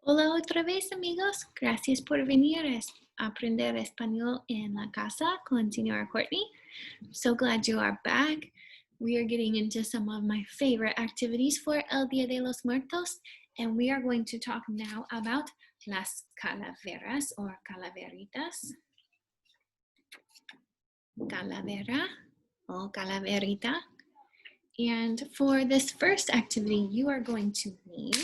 Hola otra vez amigos, gracias por venir a aprender español en la casa con Señora Courtney. I'm so glad you are back. We are getting into some of my favorite activities for El Día de los Muertos, and we are going to talk now about las calaveras or calaveritas. Calavera or calaverita. And for this first activity, you are going to need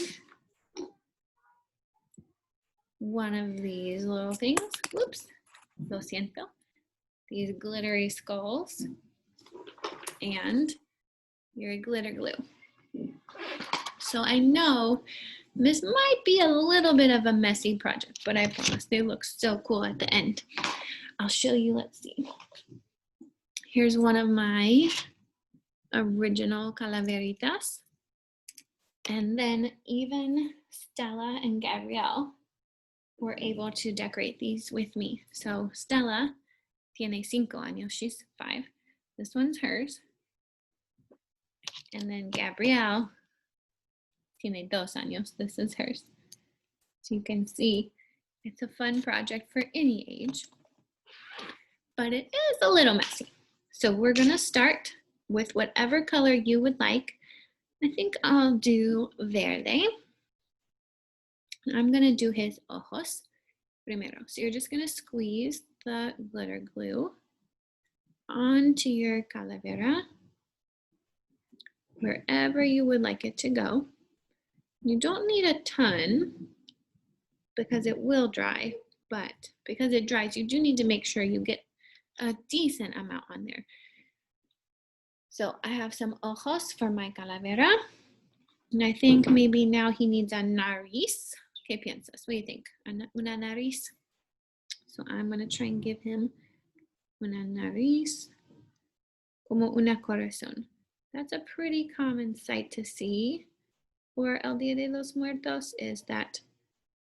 one of these little things. Whoops, lo siento. These glittery skulls and your glitter glue. So I know this might be a little bit of a messy project, but I promise they look so cool at the end. I'll show you, let's see. Here's one of my original calaveritas. And then even Stella and Gabrielle were able to decorate these with me. So Stella tiene 5 años, she's 5. This one's hers. And then Gabrielle tiene 2 años, this is hers. So you can see it's a fun project for any age, but it is a little messy. So we're gonna start with whatever color you would like. I think I'll do verde. I'm gonna do his ojos primero. So you're just gonna squeeze the glitter glue onto your calavera, wherever you would like it to go. You don't need a ton because it will dry, but because it dries, you do need to make sure you get a decent amount on there. So I have some ojos for my calavera, and I think maybe now he needs a nariz. ¿Qué piensas? What do you think? Una nariz? So I'm gonna try and give him una nariz, como una corazón. That's a pretty common sight to see for El Día de los Muertos, is that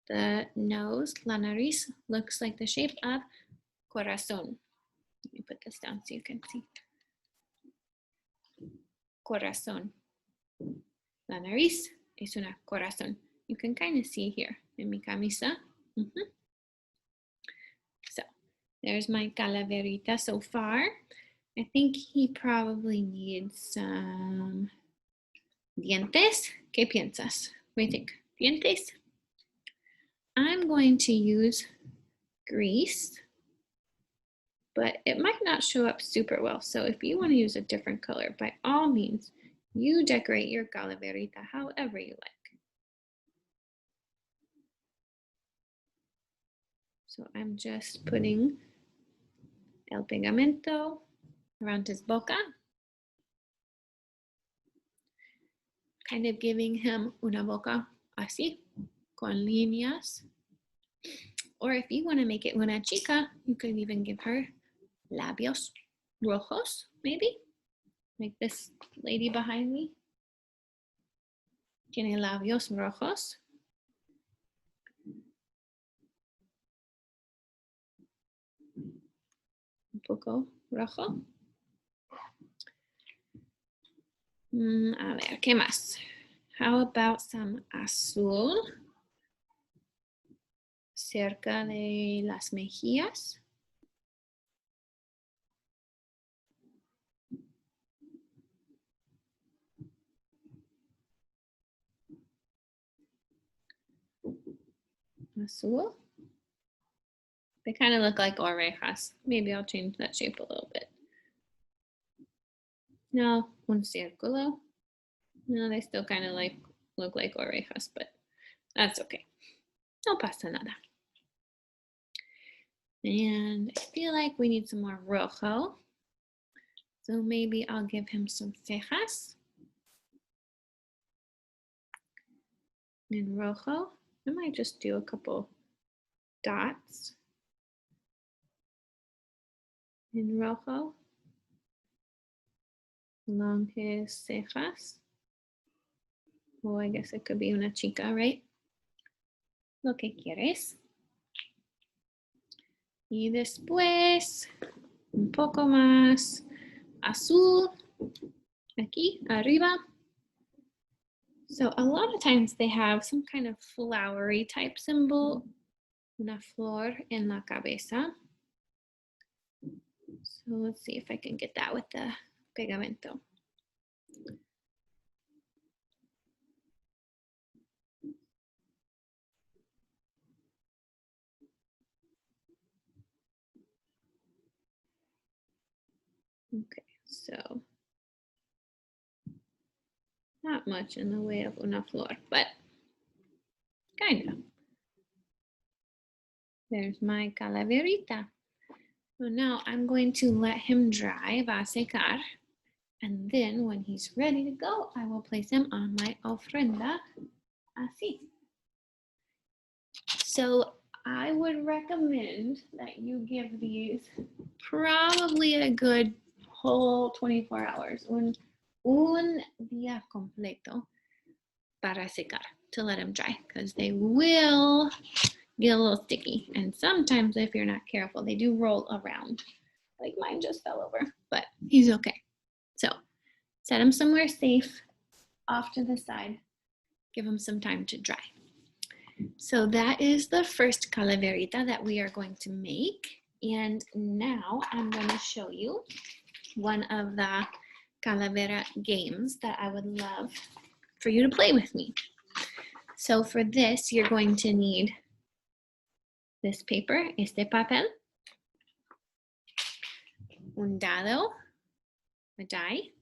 the nose, la nariz, looks like the shape of corazón. Let me put this down so you can see. Corazón. La nariz es una corazón. You can kind of see here in mi camisa. So there's my calaverita so far. I think he probably needs some dientes. ¿Qué piensas? What do you think? Dientes? I'm going to use grease, but it might not show up super well. So if you want to use a different color, by all means, you decorate your calaverita however you like. So I'm just putting el pegamento around his boca, kind of giving him una boca así, con líneas. Or if you want to make it una chica, you could even give her labios rojos, maybe. Like this lady behind me. Tiene labios rojos. Un poco rojo. A ver, ¿qué más? How about some azul cerca de las mejillas? Azul. They kind of look like orejas. Maybe I'll change that shape a little bit. No, un círculo. No, they still kind of look like orejas, but that's okay. No pasa nada. And I feel like we need some more rojo. So maybe I'll give him some cejas. In rojo, I might just do a couple dots in rojo along his cejas. Oh, I guess it could be una chica, right? Lo que quieres. Y después, un poco más azul, aquí, arriba. So a lot of times they have some kind of flowery type symbol, una flor en la cabeza. So let's see if I can get that with the pegamento. Okay, so not much in the way of una flor, but kind of. There's my calaverita. So now I'm going to let him dry, va a secar. And then when he's ready to go, I will place him on my ofrenda, así. So I would recommend that you give these probably a good whole 24 hours, un día completo para secar, to let them dry, because they will get a little sticky. And sometimes if you're not careful, they do roll around. Like mine just fell over, but he's okay. So set him somewhere safe, off to the side, give him some time to dry. So that is the first calaverita that we are going to make. And now I'm going to show you one of the calavera games that I would love for you to play with me. So for this, you're going to need this paper, este papel, un dado, a die,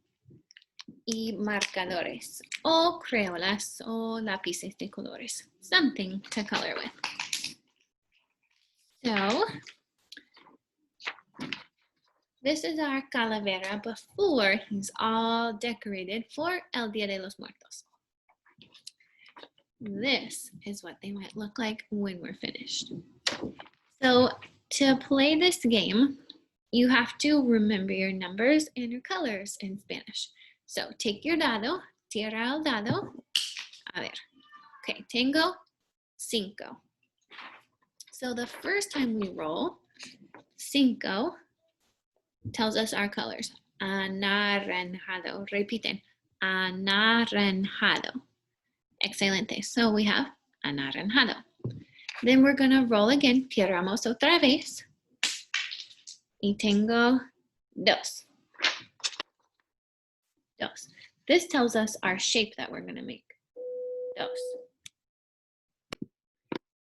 y marcadores, o crayolas, o lápices de colores, something to color with. So this is our calavera before he's all decorated for El Día de los Muertos. This is what they might look like when we're finished. So to play this game, you have to remember your numbers and your colors in Spanish. So take your dado, tira el dado. A ver. Okay, tengo 5. So the first time we roll, 5 tells us our colors. Anaranjado. Repiten. Anaranjado. Excelente. So we have anaranjado. Then we're going to roll again. Tiramos otra vez. Y tengo 2. This tells us our shape that we're going to make. 2.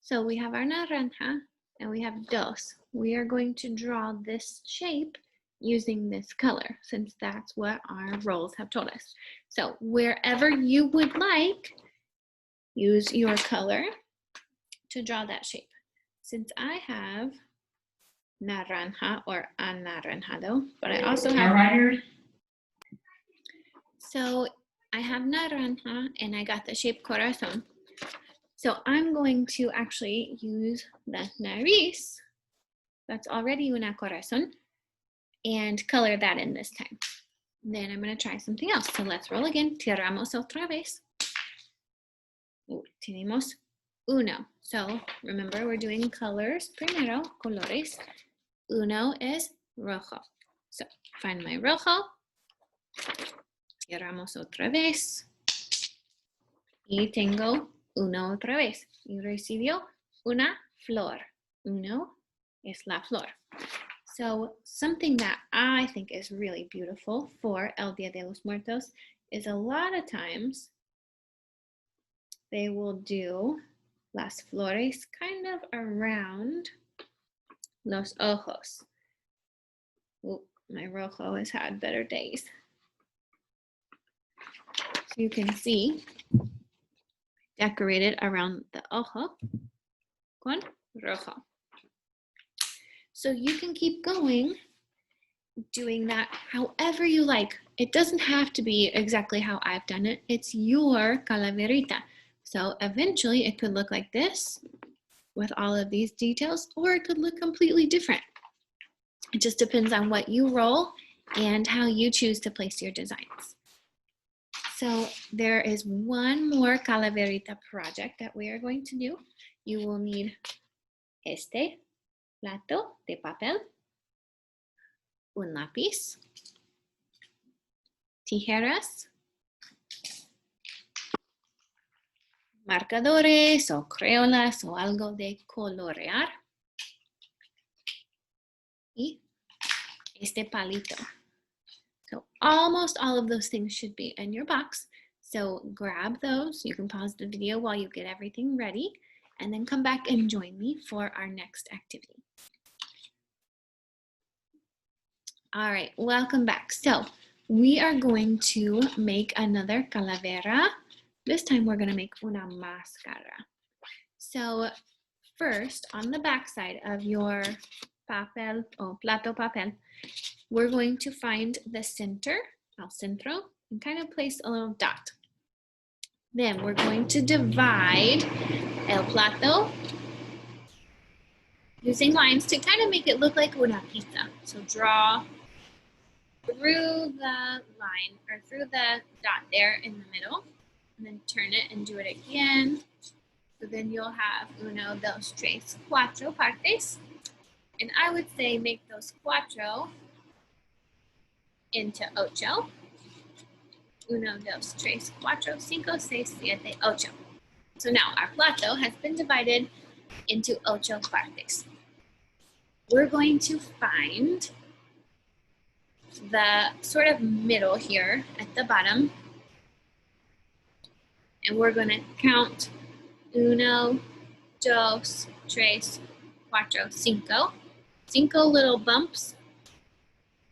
So we have our naranja and we have 2. We are going to draw this shape using this color, since that's what our rolls have told us. So wherever you would like, use your color to draw that shape. Since I have naranja or anaranjado, but I also have... So I have naranja and I got the shape corazón. So I'm going to actually use the nariz, that's already una corazón, and color that in this time. Then I'm going to try something else. So let's roll again. Tiramos otra vez. Tenemos 1. So remember, we're doing colors primero, colores. 1 is rojo. So find my rojo. Tiramos otra vez. Y tengo 1 otra vez. Y recibió una flor. 1 es la flor. So something that I think is really beautiful for El Día de los Muertos is a lot of times they will do las flores kind of around los ojos. Ooh, my rojo has had better days. So you can see decorated around the ojo con rojo. So you can keep going doing that however you like. It doesn't have to be exactly how I've done it. It's your calaverita. So eventually it could look like this with all of these details, or it could look completely different. It just depends on what you roll and how you choose to place your designs. So there is one more calaverita project that we are going to do. You will need este plato de papel, un lápiz, tijeras, marcadores o crayolas o algo de colorear. Y este palito. So almost all of those things should be in your box. So grab those. You can pause the video while you get everything ready and then come back and join me for our next activity. All right, welcome back. So we are going to make another calavera. This time we're gonna make una máscara. So first, on the back side of your papel o plato papel, we're going to find the center, el centro, and kind of place a little dot. Then we're going to divide el plato using lines to kind of make it look like una pizza. So draw through the line or through the dot there in the middle, and then turn it and do it again. So then you'll have uno, dos, tres, cuatro partes. And I would say make those cuatro into ocho. Uno, dos, tres, cuatro, cinco, seis, siete, ocho. So now our plato has been divided into ocho partes. We're going to find the sort of middle here at the bottom. And we're going to count uno, dos, tres, cuatro, cinco. Cinco little bumps.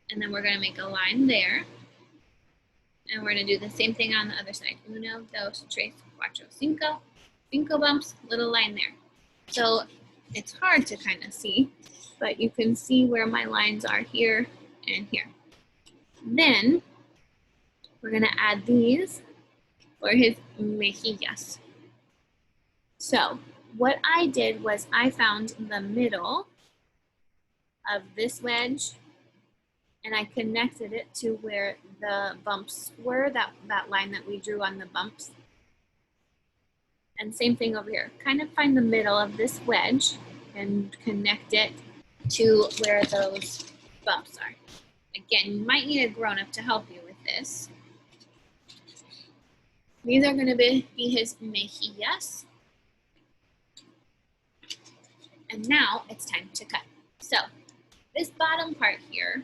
And then we're going to make a line there. And we're going to do the same thing on the other side. Uno, dos, tres, cuatro, cinco. Cinco bumps, little line there. So it's hard to kind of see, but you can see where my lines are here and here. Then we're going to add these for his mejillas. So what I did was I found the middle of this wedge and I connected it to where the bumps were, that line that we drew on the bumps. And same thing over here. Kind of find the middle of this wedge and connect it to where those bumps are. Again, you might need a grown-up to help you with this. These are going to be his mejillas. And now it's time to cut. So this bottom part here,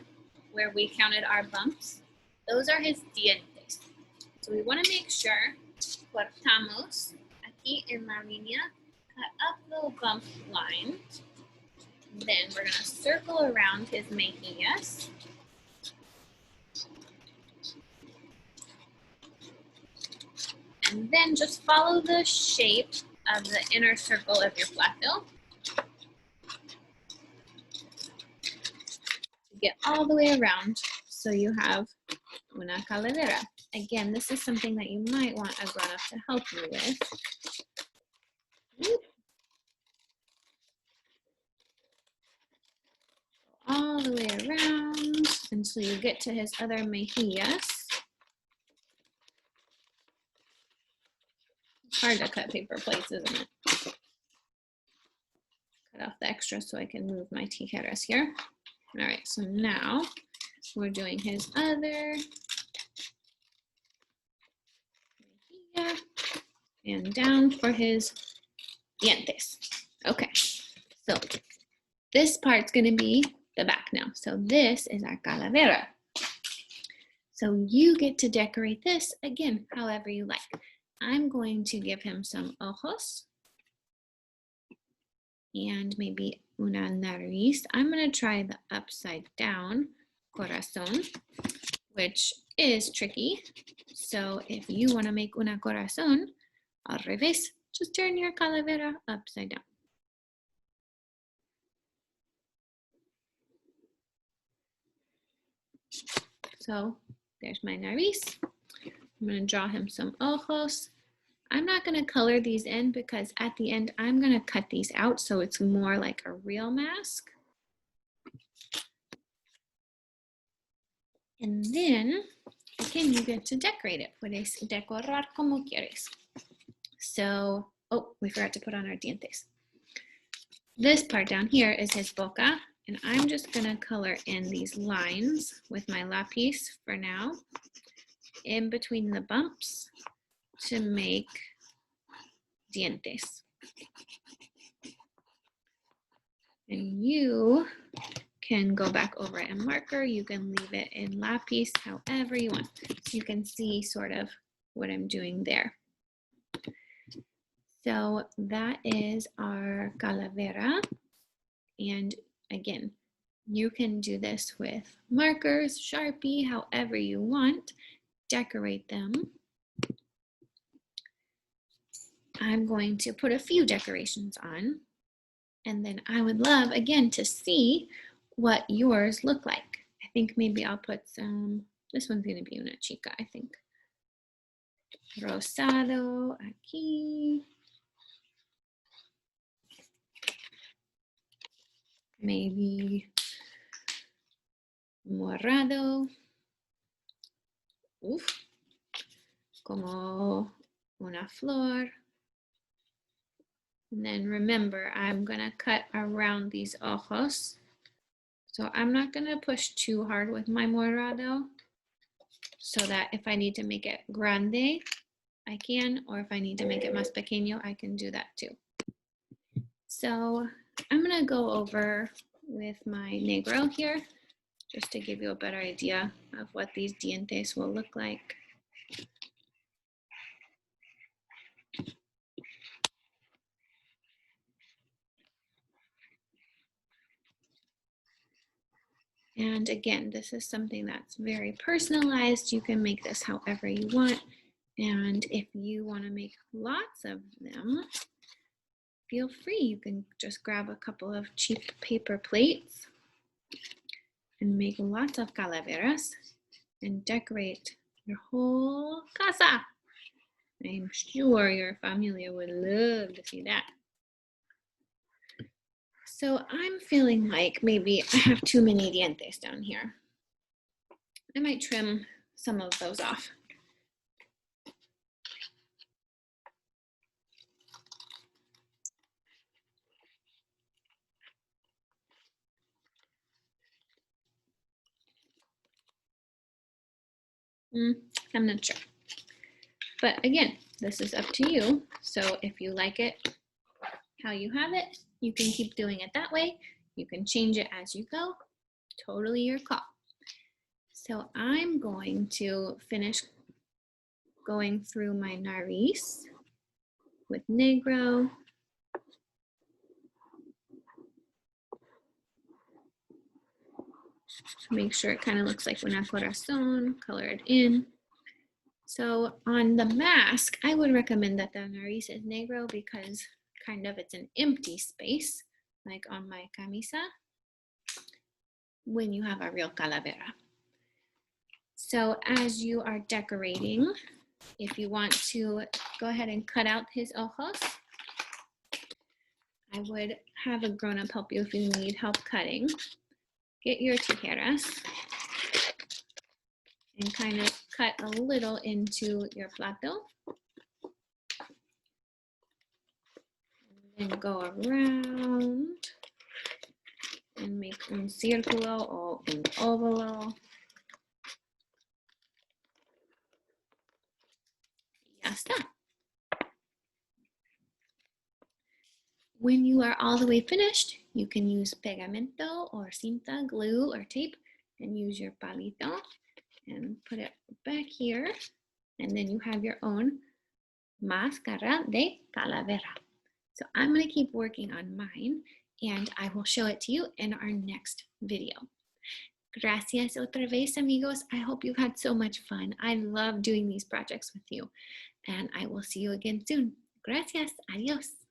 where we counted our bumps, those are his dientes. So we want to make sure, cortamos aquí en la línea, cut up the bump line. Then we're going to circle around his mejillas. And then just follow the shape of the inner circle of your plato. Get all the way around so you have una calavera. Again, this is something that you might want a grown-up to help you with. All the way around until you get to his other mejillas. It's hard to cut paper plates, isn't it? Cut off the extra so I can move my tijeras here. All right, so now we're doing his other mejilla and down for his dientes. Okay, so this part's gonna be the back now. So this is our calavera. So you get to decorate this, again, however you like. I'm going to give him some ojos and maybe una nariz. I'm going to try the upside down corazón, which is tricky. So if you want to make una corazón al revés, just turn your calavera upside down. So there's my nariz. I'm going to draw him some ojos. I'm not going to color these in because at the end I'm going to cut these out so it's more like a real mask. And then, again, you get to decorate it. Puedes decorar como quieres. So, oh, we forgot to put on our dientes. This part down here is his boca, and I'm just going to color in these lines with my lapis for now, in between the bumps to make dientes. And you can go back over it in marker. You can leave it in lapis, however you want. So you can see sort of what I'm doing there. So that is our calavera. And again, you can do this with markers, Sharpie, however you want. Decorate them. I'm going to put a few decorations on, and then I would love, again, to see what yours look like. I think maybe I'll put some, this one's gonna be una chica, I think. Rosado aquí. Maybe morado. Uf, como una flor. And then remember, I'm gonna cut around these ojos. So I'm not gonna push too hard with my morado, so that if I need to make it grande, I can, or if I need to make it más pequeño, I can do that too. So I'm gonna go over with my negro here, just to give you a better idea of what these dientes will look like. And again, this is something that's very personalized. You can make this however you want. And if you want to make lots of them, feel free. You can just grab a couple of cheap paper plates and make lots of calaveras and decorate your whole casa. I'm sure your familia would love to see that. So I'm feeling like maybe I have too many dientes down here. I might trim some of those off. I'm not sure. But again, this is up to you. So if you like it how you have it, you can keep doing it that way. You can change it as you go. Totally your call. So I'm going to finish going through my nariz with negro. Make sure it kind of looks like una corazón, color it in. So on the mask, I would recommend that the nariz is negro because kind of it's an empty space, like on my camisa, when you have a real calavera. So as you are decorating, if you want to go ahead and cut out his ojos, I would have a grown-up help you if you need help cutting. Get your tijeras and kind of cut a little into your plato. And go around and make un círculo o un óvalo. Ya está. When you are all the way finished, you can use pegamento or cinta, glue or tape, and use your palito and put it back here. And then you have your own máscara de calavera. So I'm going to keep working on mine, and I will show it to you in our next video. Gracias otra vez, amigos. I hope you've had so much fun. I love doing these projects with you, and I will see you again soon. Gracias. Adios.